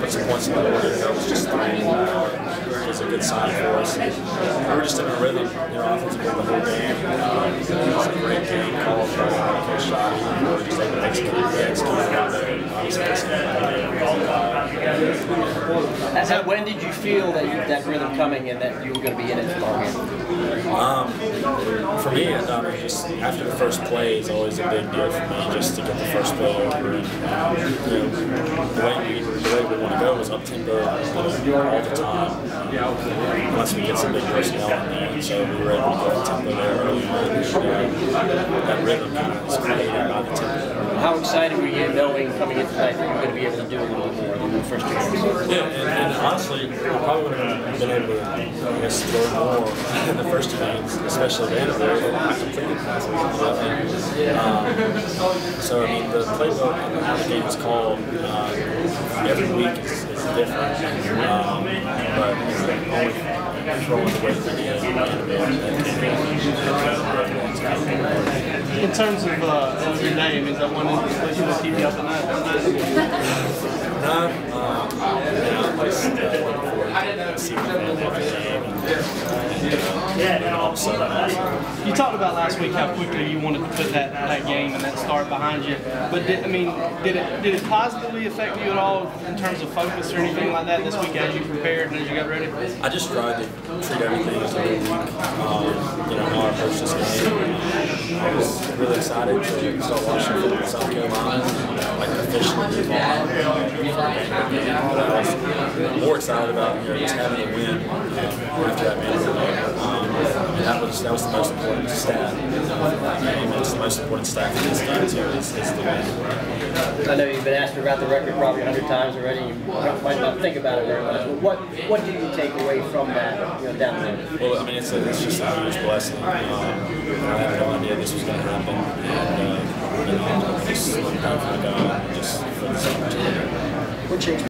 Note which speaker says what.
Speaker 1: put some points in the board. It was just 3. It was a good sign for us. We were just in a rhythm, offensively the whole game. It was a great game called by Coach Shotty. We were just able to execute out there.
Speaker 2: When did you feel that rhythm coming and that you were going to be in it for the whole game?
Speaker 1: For me, just after the first play is always a big deal for me, just to get the first play over. And, the way we want to go is up tempo all the time. Unless we get some big personnel in there, so we were able to go up tempo there early. That rhythm kind of was created by the tempo.
Speaker 2: How excited were you knowing coming in tonight that you were going to be able to do a little bit more than the first 2 games?
Speaker 1: Yeah, and honestly, I probably would have been able to, throw more in the first 2 games, especially Vanderbilt. I completed passes. So, I mean, the playbook and how the game is called every week is different. But only throwing the way that we did.
Speaker 3: In terms of your name, is that one that you will keep you up at night?
Speaker 1: I'm just looking forward to seeing the game and also.
Speaker 3: You talked about last week how quickly you wanted to put that game and that start behind you, but did it positively affect you at all in terms of focus or anything like that this week as you prepared and as you got ready?
Speaker 1: I just tried to treat everything as a week. How I approached this game. I was really excited to start watching football in South Carolina, officially but I was more excited about just having a win after that Vanderbilt game. That was the most important stat. It's the most important stat for this game too. Is the win.
Speaker 2: I know you've been asked about the record probably 100 times already. You might not think about it very much. But what do you take away from that down there?
Speaker 1: Well, I mean, it's just a huge blessing. I had no idea this was going to happen, and just thankful to God just for this opportunity.
Speaker 2: What changed?